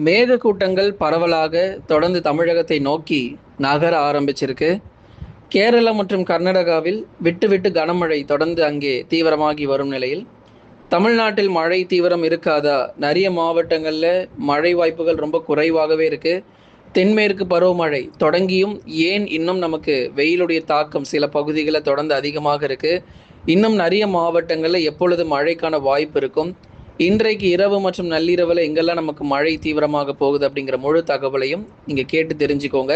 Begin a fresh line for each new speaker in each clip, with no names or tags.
மேகக்கூட்டங்கள் பரவலாக தொடர்ந்து தமிழகத்தை நோக்கி நகர ஆரம்பிச்சிருக்கு. கேரளா மற்றும் கர்நாடகாவில் விட்டு விட்டு கனமழை தொடர்ந்து அங்கே தீவிரமாகி வரும் நிலையில், தமிழ்நாட்டில் மழை தீவிரம் இருக்காதா? நிறைய மாவட்டங்கள்ல மழை வாய்ப்புகள் ரொம்ப குறைவாகவே இருக்கு. தென்மேற்கு பருவமழை தொடங்கியும் ஏன் இன்னும் நமக்கு வெயிலுடைய தாக்கம் சில பகுதிகளில் தொடர்ந்து அதிகமாக இருக்கு? இன்னும் நிறைய மாவட்டங்கள்ல எப்பொழுது மழைக்கான வாய்ப்பு இருக்கும்? இன்றைக்கு இரவு மற்றும் நள்ளிரவில் எங்கெல்லாம் நமக்கு மழை தீவிரமாக போகுது அப்படிங்கிற முழு தகவலையும் நீங்க கேட்டு தெரிஞ்சுக்கோங்க.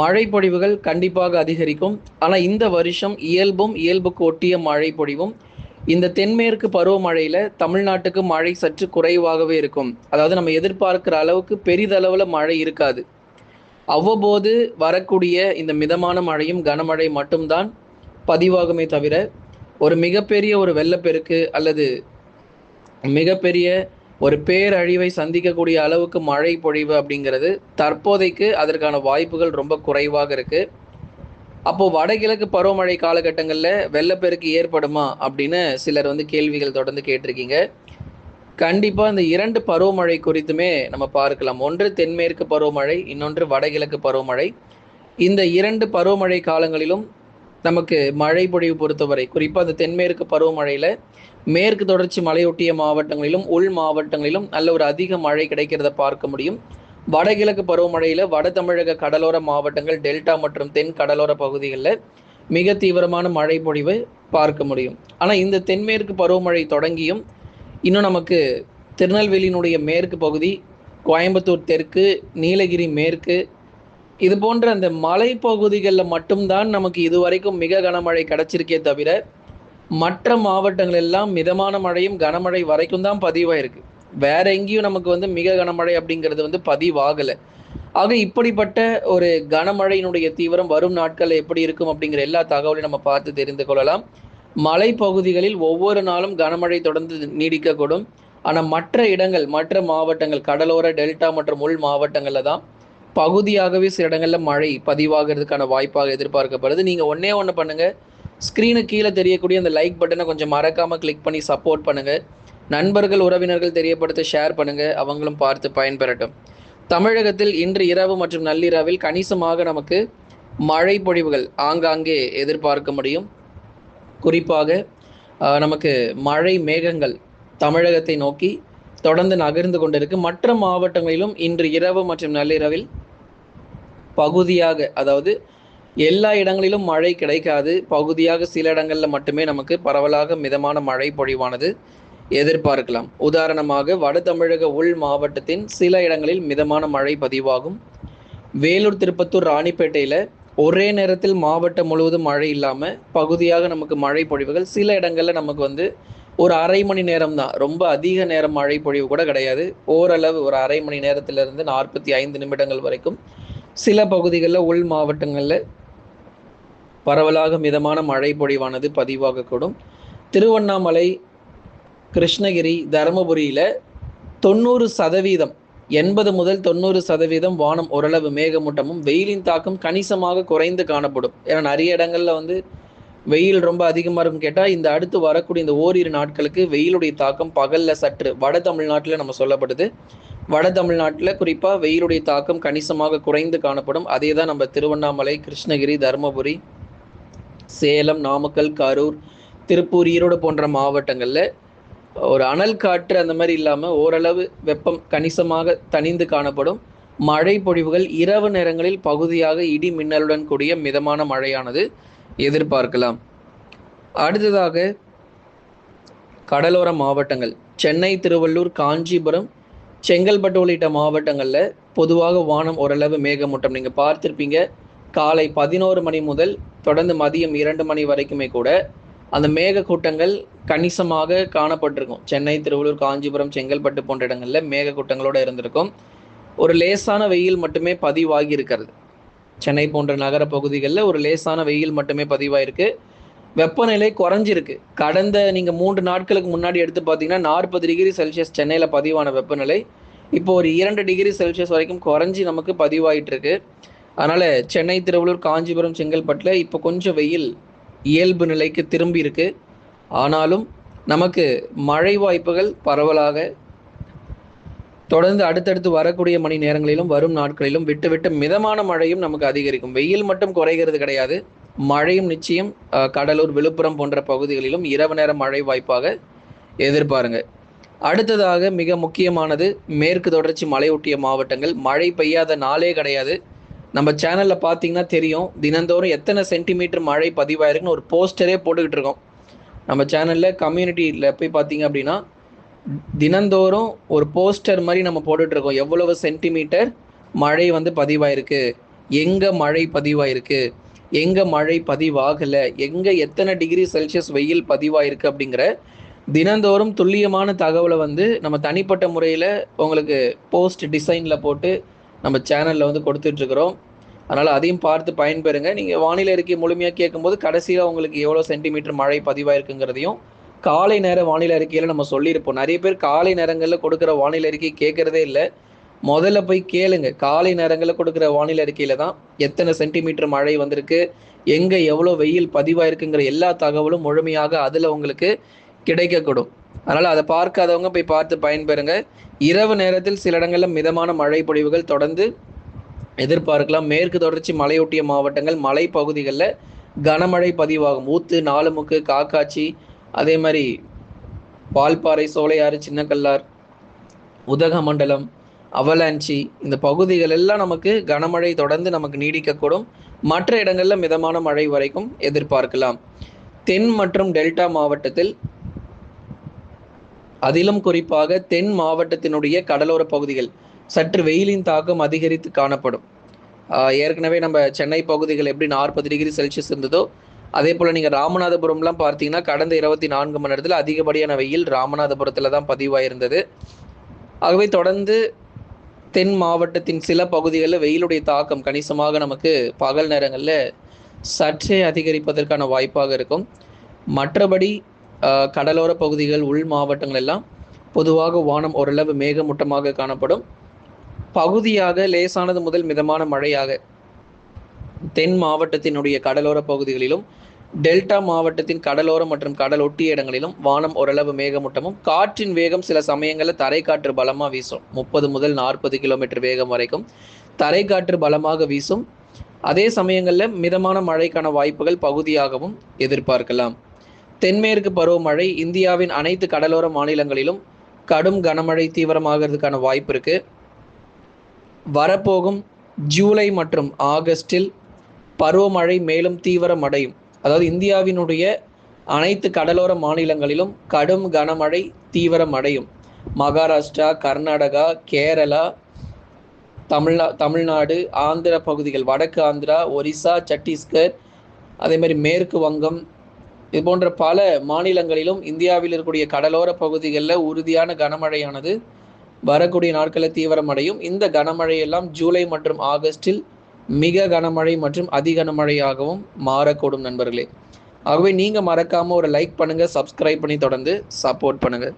மழை பொழிவுகள் கண்டிப்பாக அதிகரிக்கும். ஆனால் இந்த வருஷம் இயல்புக்கு ஒட்டிய மழை பொழிவும் இந்த தென்மேற்கு பருவமழையில தமிழ்நாட்டுக்கு மழை சற்று குறைவாகவே இருக்கும். அதாவது நம்ம எதிர்பார்க்கிற அளவுக்கு பெரிதளவில் மழை இருக்காது. அவ்வப்போது வரக்கூடிய இந்த மிதமான மழையும் கனமழை மட்டும்தான் பதிவாகுமே தவிர ஒரு மிகப்பெரிய ஒரு வெள்ளப்பெருக்கு அல்லது மிகப்பெரிய ஒரு பேரழிவை சந்திக்கக்கூடிய அளவுக்கு மழை பொழிவு அப்படிங்கிறது தற்போதைக்கு அதற்கான வாய்ப்புகள் ரொம்ப குறைவாக இருக்கு. அப்போ வடகிழக்கு பருவமழை காலகட்டங்களில் வெள்ளப்பெருக்கு ஏற்படுமா அப்படின்னு சிலர் கேள்விகள் தொடர்ந்து கேட்டிருக்கீங்க. கண்டிப்பாக இந்த இரண்டு பருவமழை குறித்துமே நம்ம பார்க்கலாம். ஒன்று தென்மேற்கு பருவமழை, இன்னொன்று வடகிழக்கு பருவமழை. இந்த இரண்டு பருவமழை காலங்களிலும் நமக்கு மழை பொழிவு பொறுத்தவரை குறிப்பாக அந்த தென்மேற்கு பருவமழையில் மேற்கு தொடர்ச்சி மலையொட்டிய மாவட்டங்களிலும் உள் மாவட்டங்களிலும் நல்ல ஒரு அதிக மழை கிடைக்கிறத பார்க்க முடியும். வடகிழக்கு பருவமழையில் வட தமிழக கடலோர மாவட்டங்கள், டெல்டா மற்றும் தென் கடலோர பகுதிகளில் மிக தீவிரமான மழை பொழிவை பார்க்க முடியும். ஆனால் இந்த தென்மேற்கு பருவமழை தொடங்கியும் இன்னும் நமக்கு திருநெல்வேலியினுடைய மேற்கு பகுதி, கோயம்புத்தூர் தெற்கு, நீலகிரி மேற்கு, இது போன்ற அந்த மலைப்பகுதிகளில் மட்டும்தான் நமக்கு இதுவரைக்கும் மிக கனமழை கிடைச்சிருக்கே தவிர மற்ற மாவட்டங்கள் எல்லாம் மிதமான மழையும் கனமழை வரைக்கும் தான் பதிவாயிருக்கு. வேற எங்கேயும் நமக்கு மிக கனமழை அப்படிங்கிறது பதிவாகலை. ஆக இப்படிப்பட்ட ஒரு கனமழையினுடைய தீவிரம் வரும் நாட்களில் எப்படி இருக்கும் அப்படிங்கிற எல்லா தகவலையும் நம்ம பார்த்து தெரிந்து கொள்ளலாம். மலைப்பகுதிகளில் ஒவ்வொரு நாளும் கனமழை தொடர்ந்து நீடிக்கக்கூடும். ஆனால் மற்ற இடங்கள், மற்ற மாவட்டங்கள், கடலோர, டெல்டா மற்றும் உள் மாவட்டங்களில் தான் பகுதியாகவே சில இடங்களில் மழை பதிவாகிறதுக்கான வாய்ப்பாக எதிர்பார்க்கப்படுது. நீங்கள் ஒன்று பண்ணுங்கள், ஸ்க்ரீனுக்கு கீழே தெரியக்கூடிய அந்த லைக் பட்டனை கொஞ்சம் மறக்காமல் கிளிக் பண்ணி சப்போர்ட் பண்ணுங்கள். நண்பர்கள், உறவினர்கள் தெரியப்படுத்த ஷேர் பண்ணுங்கள், அவங்களும் பார்த்து பயன்பெறட்டும். தமிழகத்தில் இன்று இரவு மற்றும் நள்ளிரவில் கணிசமாக நமக்கு மழை பொழிவுகள் ஆங்காங்கே எதிர்பார்க்க முடியும். குறிப்பாக நமக்கு மழை மேகங்கள் தமிழகத்தை நோக்கி தொடர்ந்து நகர்ந்து கொண்டிருக்கு. மற்ற மாவட்டங்களிலும் இன்று இரவு மற்றும் நள்ளிரவில் பகுதியாக, அதாவது எல்லா இடங்களிலும் மழை கிடைக்காது, பகுதியாக சில இடங்களில் மட்டுமே நமக்கு பரவலாக மிதமான மழை பொழிவானது எதிர்பார்க்கலாம். உதாரணமாக வட தமிழக உள் மாவட்டத்தின் சில இடங்களில் மிதமான மழை பதிவாகும். வேலூர், திருப்பத்தூர், ராணிப்பேட்டையில் ஒரே நேரத்தில் மாவட்டம் முழுவதும் மழை இல்லாமல் பகுதியாக நமக்கு மழை பொழிவுகள் சில இடங்களில் நமக்கு ஒரு அரை மணி நேரம் தான், ரொம்ப அதிக நேரம் மழை பொழிவு கூட கிடையாது. ஓரளவு ஒரு அரை மணி நேரத்திலிருந்து 45 நிமிடங்கள் வரைக்கும் சில பகுதிகளில் உள் மாவட்டங்களில் பரவலாக மிதமான மழை பொழிவானது பதிவாகக்கூடும். திருவண்ணாமலை, கிருஷ்ணகிரி, தருமபுரியில் 90%, 80 முதல் 90% வானம் ஓரளவு மேகமூட்டமும் வெயிலின் தாக்கம் கணிசமாக குறைந்து காணப்படும். ஏன்னா நிறைய இடங்களில் வெயில் ரொம்ப அதிகமாக இருக்கும். கேட்டால் இந்த அடுத்து வரக்கூடிய இந்த ஓரிரு நாட்களுக்கு வெயிலுடைய தாக்கம் பகலில் சற்று வட தமிழ்நாட்டில் நம்ம சொல்லப்படுது. வட தமிழ்நாட்டில் குறிப்பாக வெயிலுடைய தாக்கம் கணிசமாக குறைந்து காணப்படும். அதே தான் நம்ம திருவண்ணாமலை, கிருஷ்ணகிரி, தருமபுரி, சேலம், நாமக்கல், கரூர், திருப்பூர், ஈரோடு போன்ற மாவட்டங்களில் ஒரு அனல் காற்று அந்த மாதிரி இல்லாமல் ஓரளவு வெப்பம் கணிசமாக தணிந்து காணப்படும். மழை பொழிவுகள் இரவு நேரங்களில் பகுதியாக இடி மின்னலுடன் கூடிய மிதமான மழையானது எதிர்பார்க்கலாம். அடுத்ததாக கடலோர மாவட்டங்கள் சென்னை, திருவள்ளூர், காஞ்சிபுரம், செங்கல்பட்டு உள்ளிட்ட மாவட்டங்களில் பொதுவாக வானம் ஓரளவு மேகமூட்டம். நீங்கள் பார்த்துருப்பீங்க, காலை 11 மணி முதல் தொடர்ந்து மதியம் 2 மணி வரைக்குமே கூட அந்த மேக கூட்டங்கள் கணிசமாக காணப்பட்டிருக்கும். சென்னை, திருவள்ளூர், காஞ்சிபுரம், செங்கல்பட்டு போன்ற இடங்களில் மேக கூட்டங்களோடு இருந்திருக்கும். ஒரு லேசான வெயில் மட்டுமே பதிவாகி இருக்கிறது. சென்னை போன்ற நகர பகுதிகளில் ஒரு லேசான வெயில் மட்டுமே பதிவாயிருக்கு. வெப்பநிலை குறைஞ்சிருக்கு. கடந்த நீங்கள் 3 நாட்களுக்கு முன்னாடி எடுத்து பார்த்தீங்கன்னா 40 டிகிரி செல்சியஸ் சென்னையில் பதிவான வெப்பநிலை இப்போ ஒரு 2 டிகிரி செல்சியஸ் வரைக்கும் குறைஞ்சி நமக்கு பதிவாயிட்டு இருக்கு. அதனால் சென்னை, திருவள்ளூர், காஞ்சிபுரம், செங்கல்பட்டில் இப்போ கொஞ்சம் வெயில் இயல்பு நிலைக்கு திரும்பி இருக்கு. ஆனாலும் நமக்கு மழை வாய்ப்புகள் பரவலாக தொடர்ந்து அடுத்தடுத்து வரக்கூடிய மணி நேரங்களிலும் வரும் நாட்களிலும் விட்டு விட்டு மிதமான மழையும் நமக்கு அதிகரிக்கும். வெயில் மட்டும் குறைகிறது கிடையாது, மழையும் நிச்சயம் கடலூர், விழுப்புரம் போன்ற பகுதிகளிலும் இரவு நேர மழை வாய்ப்பாக எதிர்பாருங்க. அடுத்ததாக மிக முக்கியமானது மேற்கு தொடர்ச்சி மலையொட்டிய மாவட்டங்கள். மழை பெய்யாத நாளே கிடையாது. நம்ம சேனலில் பார்த்தீங்கன்னா தெரியும், தினந்தோறும் எத்தனை சென்டிமீட்டர் மழை பதிவாயிருக்குன்னு ஒரு போஸ்டரே போட்டுக்கிட்டு இருக்கோம். நம்ம சேனலில் கம்யூனிட்டியில் போய் பார்த்தீங்க அப்படின்னா தினந்தோறும் ஒரு போஸ்டர் மாதிரி நம்ம போட்டுட்ருக்கோம். எவ்வளவு சென்டிமீட்டர் மழை வந்து பதிவாயிருக்கு, எங்கே மழை பதிவாயிருக்கு, எங்கே மழை பதிவாகலை, எங்கே எத்தனை டிகிரி செல்சியஸ் வெயில் பதிவாயிருக்கு அப்படிங்கிற தினந்தோறும் துல்லியமான தகவலை வந்து நம்ம தனிப்பட்ட முறையில் உங்களுக்கு போஸ்ட் டிசைனில் போட்டு நம்ம சேனலில் வந்து கொடுத்துட்ருக்குறோம். அதனால் அதையும் பார்த்து பயன்பெறுங்க. நீங்கள் வானிலை அறிக்கை முழுமையாக கேட்கும்போது கடைசியில் உங்களுக்கு எவ்வளோ சென்டிமீட்டர் மழை பதிவாயிருக்குங்கிறதையும் காலை நேர வானிலை அறிக்கையில் நம்ம சொல்லியிருப்போம். நிறைய பேர் காலை நேரங்களில் கொடுக்குற வானிலை அறிக்கை கேட்குறதே இல்லை. முதல்ல போய் கேளுங்க. காலை நேரங்களில் கொடுக்குற வானிலை அறிக்கையில் தான் எத்தனை சென்டிமீட்டர் மழை வந்திருக்கு, எங்கே எவ்வளோ வெயில் பதிவாயிருக்குங்கிற எல்லா தகவலும் முழுமையாக அதில் உங்களுக்கு கிடைக்கக்கூடும். அதனால் அதை பார்க்காதவங்க போய் பார்த்து பயன்பெறுங்க. இரவு நேரத்தில் சில இடங்களில் மிதமான மழை பொழிவுகள் தொடர்ந்து எதிர்பார்க்கலாம். மேற்கு தொடர்ச்சி மலையொட்டிய மாவட்டங்கள், மலை பகுதிகளில் கனமழை பதிவாகும். ஊத்து, நாலுமுக்கு, காக்காட்சி, அதே மாதிரி வால்பாறை, சோலையாறு, சின்னக்கல்லார், உதகமண்டலம், அவலாஞ்சி, இந்த பகுதிகள் எல்லாம் நமக்கு கனமழை தொடர்ந்து நமக்கு நீடிக்கக்கூடும். மற்ற இடங்களில் மிதமான மழை வரைக்கும் எதிர்பார்க்கலாம். தென் மற்றும் டெல்டா மாவட்டத்தில், அதிலும் குறிப்பாக தென் மாவட்டத்தினுடைய கடலோர பகுதிகள் சற்று வெயிலின் தாக்கம் அதிகரித்து காணப்படும். ஏற்கனவே நம்ம சென்னை பகுதிகள் எப்படி 40 டிகிரி செல்சியஸ் இருந்ததோ அதே போல் நீங்கள் ராமநாதபுரம்லாம் பார்த்தீங்கன்னா கடந்த 24 மணி நேரத்தில் அதிகப்படியான வெயில் ராமநாதபுரத்தில் தான் பதிவாயிருந்தது. ஆகவே தொடர்ந்து தென் மாவட்டத்தின் சில பகுதிகளில் வெயிலுடைய தாக்கம் கணிசமாக நமக்கு பகல் நேரங்களில் சற்றே அதிகரிப்பதற்கான வாய்ப்பாக இருக்கும். மற்றபடி கடலோர பகுதிகள், உள் மாவட்டங்கள் எல்லாம் பொதுவாக வானம் ஓரளவு மேகமூட்டமாக காணப்படும். பகுதியாக லேசானது முதல் மிதமான மழையாக தென் மாவட்டத்தினுடைய கடலோர பகுதிகளிலும், டெல்டா மாவட்டத்தின் கடலோர மற்றும் கடல் ஒட்டிய இடங்களிலும் வானம் ஓரளவு மேகமூட்டமும், காற்றின் வேகம் சில சமயங்களில் தரைக்காற்று பலமாக வீசும். 30 முதல் 40 கிலோமீட்டர் வேகம் வரைக்கும் தரைக்காற்று பலமாக வீசும். அதே சமயங்களில் மிதமான மழைக்கான வாய்ப்புகள் பகுதியாகவும் எதிர்பார்க்கலாம். தென்மேற்கு பருவமழை இந்தியாவின் அனைத்து கடலோர மாநிலங்களிலும் கடும் கனமழை தீவிரமாகிறதுக்கான வாய்ப்பு இருக்கு. வரப்போகும் ஜூலை மற்றும் ஆகஸ்டில் பருவமழை மேலும் தீவிரமடையும். அதாவது இந்தியாவினுடைய அனைத்து கடலோர மாநிலங்களிலும் கடும் கனமழை தீவிரமடையும். மகாராஷ்டிரா, கர்நாடகா, கேரளா, தமிழ்நாடு, ஆந்திர பகுதிகள், வடக்கு ஆந்திரா, ஒரிசா, சத்தீஸ்கர், அதே மாதிரி மேற்கு வங்கம், இது போன்ற பல மாநிலங்களிலும் இந்தியாவில் இருக்கக்கூடிய கடலோர பகுதிகளில் உறுதியான கனமழையானது வரக்கூடிய நாட்களில் தீவிரமடையும். இந்த கனமழையெல்லாம் ஜூலை மற்றும் ஆகஸ்டில் மிக கனமழை மற்றும் அதி கனமழையாகவும் மாறக்கூடும் நண்பர்களே. ஆகவே நீங்கள் மறக்காமல் ஒரு லைக் பண்ணுங்கள், சப்ஸ்கிரைப் பண்ணி தொடர்ந்து சப்போர்ட் பண்ணுங்கள்.